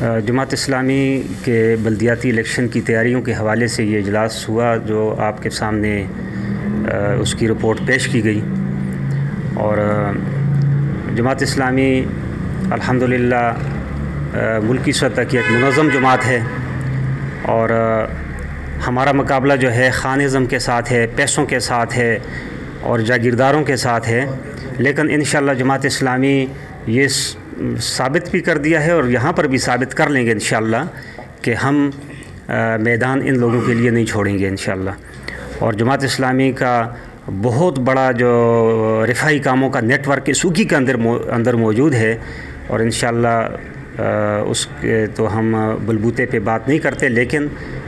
جماعت اسلامی کے بلدیاتی الیکشن کی تیاریوں کے حوالے سے یہ اجلاس ہوا جو آپ کے سامنے اس کی رپورٹ پیش کی گئی، اور جماعت اسلامی الحمدللہ ملکی سطح کی ایک منظم جماعت ہے، اور ہمارا مقابلہ جو ہے خانزم کے ساتھ ہے، پیسوں کے ساتھ ہے اور جاگیرداروں کے ساتھ ہے، لیکن انشاءاللہ جماعت اسلامی یہ ثابت بھی کر دیا ہے اور یہاں پر بھی ثابت کر لیں گے انشاءاللہ کہ ہم میدان ان لوگوں کے لیے نہیں چھوڑیں گے انشاءاللہ۔ اور جماعت اسلامی کا بہت بڑا جو رفائی کاموں کا نیٹ ورک سوکی کے اندر موجود ہے، اور انشاءاللہ اس کے تو ہم بلبوتے پہ بات نہیں کرتے، لیکن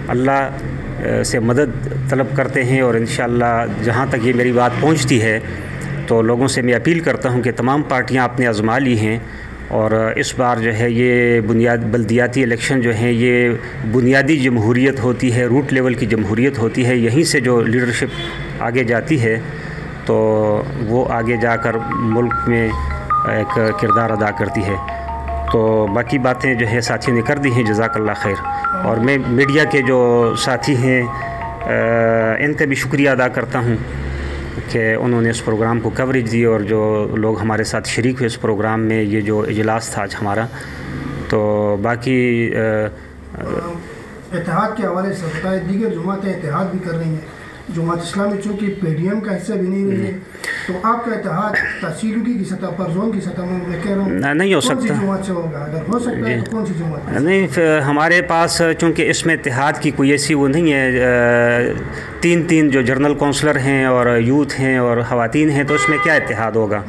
اللہ سے مدد طلب کرتے ہیں، اور انشاءاللہ جہاں تک یہ میری بات پہنچتی ہے تو لوگوں سے میں اپیل کرتا ہوں کہ تمام پارٹیاں آپ نے آزما لی ہیں، اور اس بار جو ہے یہ بلدیاتی الیکشن جو ہیں یہ بنیادی جمہوریت ہوتی ہے، روٹ لیول کی جمہوریت ہوتی ہے، یہیں سے جو لیڈرشپ آگے جاتی ہے تو وہ آگے جا کر ملک میں ایک کردار ادا کرتی ہے۔ تو باقی باتیں جو ہے ساتھیوں نے کر دی ہیں، جزاک اللہ خیر۔ اور میں میڈیا کے جو ساتھی ہیں ان کا بھی شکریہ ادا کرتا ہوں کہ انہوں نے اس پروگرام کو کوریج دی، اور جو لوگ ہمارے ساتھ شریک ہوئے اس پروگرام میں، یہ جو اجلاس تھا آج ہمارا، تو باقی اتحاد کے حوالے سے بتائے، دیگر جماعتیں اتحاد بھی کر رہی ہیں، جماعت اسلامی چونکہ پی ڈی ایم کا حصہ بھی نہیں رہی ہے، تو آپ کا اتحاد تحصیلی کی سطح پر، زون کی سطح میں کہہ رہا ہوں نہیں ہو سکتا، کون سی جماعت سے ہوگا؟ اگر ہو سکتا ہے تو کون سی جماعت؟ نہیں، ہمارے پاس چونکہ اس میں اتحاد کی کوئی ایسی وہ نہیں ہے، تین جو جنرل کونسلر ہیں اور یوتھ ہیں اور خواتین ہیں، تو اس میں کیا اتحاد ہوگا؟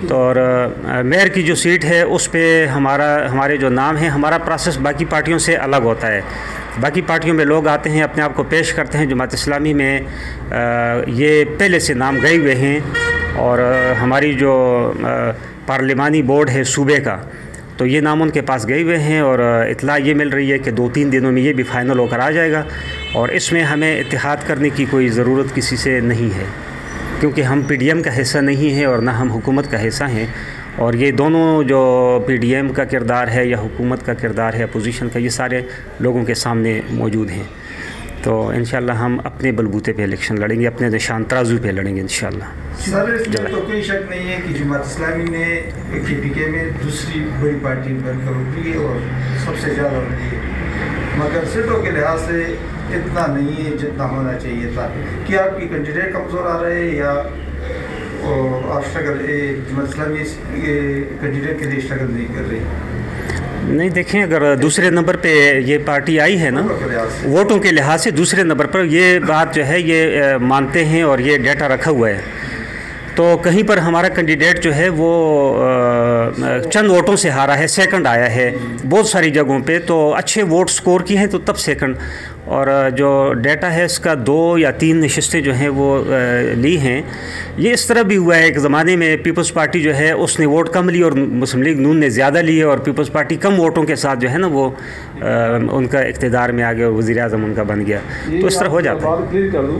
تو اور میئر کی جو سیٹ ہے اس پہ ہمارے جو نام ہیں، ہمارا پروسیس باقی پارٹیوں سے الگ ہوتا ہے۔ باقی پارٹیوں میں لوگ آتے ہیں، اپنے آپ کو پیش کرتے ہیں، جماعت اسلامی میں یہ پہلے سے نام گئے ہوئے ہیں، اور ہماری جو پارلیمانی بورڈ ہے صوبے کا، تو یہ نام ان کے پاس گئے ہوئے ہیں، اور اطلاع یہ مل رہی ہے کہ 2-3 دنوں میں یہ بھی فائنل ہو کر آ جائے گا، اور اس میں ہمیں اتحاد کرنے کی کوئی ضرورت کسی سے نہیں ہے، کیونکہ ہم پی ڈی ایم کا حصہ نہیں ہیں اور نہ ہم حکومت کا حصہ ہیں، اور یہ دونوں جو پی ڈی ایم کا کردار ہے یا حکومت کا کردار ہے، اپوزیشن کا، یہ سارے لوگوں کے سامنے موجود ہیں۔ تو انشاءاللہ ہم اپنے بلبوتے پہ الیکشن لڑیں گے، اپنے نشان ترازو پہ لڑیں گے انشاءاللہ۔ سر، اس میں تو کوئی شک نہیں ہے کہ جماعت اسلامی نے کے پی کے میں دوسری بڑی پارٹی بن کر ابھری ہے اور سب سے زیادہ ابھری ہے، مگر سیٹوں کے لحاظ سے اتنا نہیں ہے جتنا ہونا چاہیے تھا۔ کیا آپ کی کینڈیڈیٹ کمزور آ رہے ہیں، یا آپ اسٹرگل جماعت اسلامی کینڈیڈیٹ کے لیے اسٹرگل نہیں کر رہی؟ نہیں، دیکھیں، اگر دوسرے نمبر پہ یہ پارٹی آئی ہے نا، ووٹوں کے لحاظ سے دوسرے نمبر پر، یہ بات جو ہے یہ مانتے ہیں اور یہ ڈیٹا رکھا ہوا ہے، تو کہیں پر ہمارا کینڈیڈیٹ جو ہے وہ چند ووٹوں سے ہارا ہے، سیکنڈ آیا ہے بہت ساری جگہوں پہ، تو اچھے ووٹ سکور کی ہیں تو تب سیکنڈ، اور جو ڈیٹا ہے اس کا 2 یا 3 نشستیں جو ہیں وہ لی ہیں۔ یہ اس طرح بھی ہوا ہے، ایک زمانے میں پیپلز پارٹی جو ہے اس نے ووٹ کم لی اور مسلم لیگ نون نے زیادہ لیے، اور پیپلز پارٹی کم ووٹوں کے ساتھ جو ہے نا وہ ان کا اقتدار میں آ گیا اور وزیر اعظم ان کا بن گیا، تو اس طرح ہو جاتا ہے۔ بات کلیئر کر دوں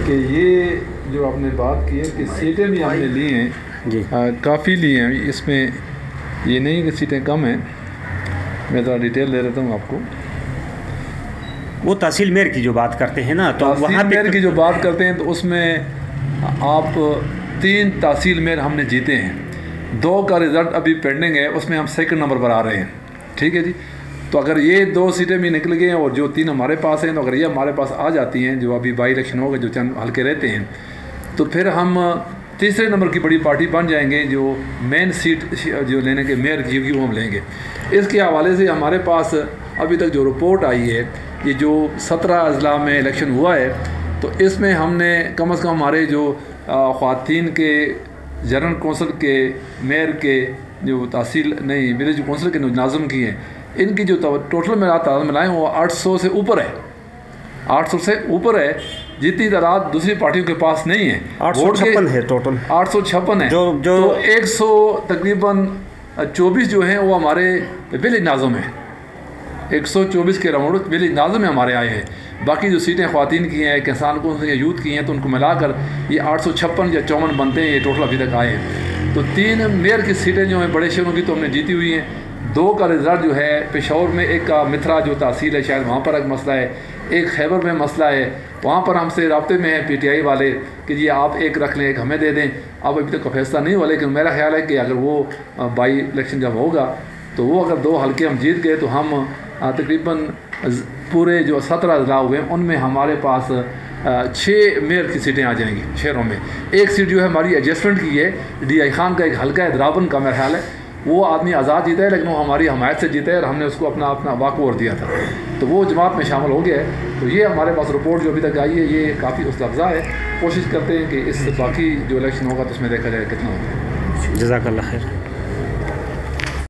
کہ یہ جو آپ نے بات کی ہے کہ سیٹیں بھی ہم نے لی ہیں، جی کافی لی ہیں، اس میں یہ نہیں کہ سیٹیں کم ہیں، میں ذرا ڈیٹیل دے دیتا ہوں آپ کو۔ وہ تحصیل میئر کی جو بات کرتے ہیں نا، تو وہاں میئر کی جو بات کرتے ہیں تو اس میں آپ 3 تحصیل میئر ہم نے جیتے ہیں، 2 کا رزلٹ ابھی پینڈنگ ہے، اس میں ہم سیکنڈ نمبر پر آ رہے ہیں، ٹھیک ہے جی۔ تو اگر یہ 2 سیٹیں بھی نکل گئے ہیں اور جو 3 ہمارے پاس ہیں، تو اگر یہ ہمارے پاس آ جاتی ہیں، جو ابھی بائی الیکشن ہوگا، جو چند ہلکے رہتے ہیں، تو پھر ہم تیسرے نمبر کی بڑی پارٹی بن جائیں گے، جو مین سیٹ جو لینے کے میئر کی ہوگی وہ ہم لیں گے۔ اس کے حوالے سے ہمارے پاس ابھی تک جو رپورٹ آئی ہے، یہ جو 17 اضلاع میں الیکشن ہوا ہے، تو اس میں ہم نے کم از کم ہمارے جو خواتین کے جنرل کونسل کے، میئر کے، جو تحصیل نہیں ولیج کونسل کے ناظم کی ہیں، ان کی جو ٹوٹل تعداد ملائیں وہ 800 سے اوپر ہے، 800 سے اوپر ہے، جتنی تعداد دوسری پارٹیوں کے پاس نہیں ہے۔ 856 ہے ٹوٹل، 856 ہے، تو 100 تقریباً 24 جو ہیں وہ ہمارے ولیج ناظم ہیں، 124 کے راؤنڈ ولیج ناظم میں ہمارے آئے ہیں۔ باقی جو سیٹیں خواتین کی ہیں، کسان کو یا یوتھ کی ہیں، تو ان کو ملا کر یہ 856 یا 54 بنتے ہیں، یہ ٹوٹل ابھی تک آئے ہیں۔ تو 3 میئر کی سیٹیں جو ہیں بڑے شہروں کی تو ہم نے جیتی ہوئی ہیں، 2 کا رزلٹ جو ہے پشاور میں، ایک کا متھرا جو تحصیل ہے شاید وہاں پر ایک مسئلہ ہے، ایک خیبر میں مسئلہ ہے، وہاں پر ہم سے رابطے میں ہیں پی ٹی آئی والے کہ جی آپ ایک رکھ لیں، ایک ہمیں دے دیں. اب ابھی تک فیصلہ نہیں ہوا، لیکن میرا خیال ہے کہ اگر وہ بائی الیکشن جب ہوگا تو وہ اگر 2 حلقے ہم جیت گئے تو ہم تقریباً پورے جو 17 اضلاع ہوئے ہیں ان میں ہمارے پاس 6 میئر کی سیٹیں آ جائیں گی شہروں میں. ایک سیٹ جو ہے ہماری ایڈجسٹمنٹ کی ہے، ڈی آئی خان کا ایک حلقہ ہے درابن کا، میرا خیال ہے وہ آدمی آزاد جیتا ہے لیکن وہ ہماری حمایت سے جیتا ہے اور ہم نے اس کو اپنا واک اوور دیا تھا، تو وہ جماعت میں شامل ہو گیا ہے. تو یہ ہمارے پاس رپورٹ جو ابھی تک آئی ہے یہ کافی اس لفظہ ہے. کوشش کرتے ہیں کہ اس باقی جو الیکشن ہوگا تو اس میں دیکھا جائے کتنا ہوگا. جزاک اللہ خیر.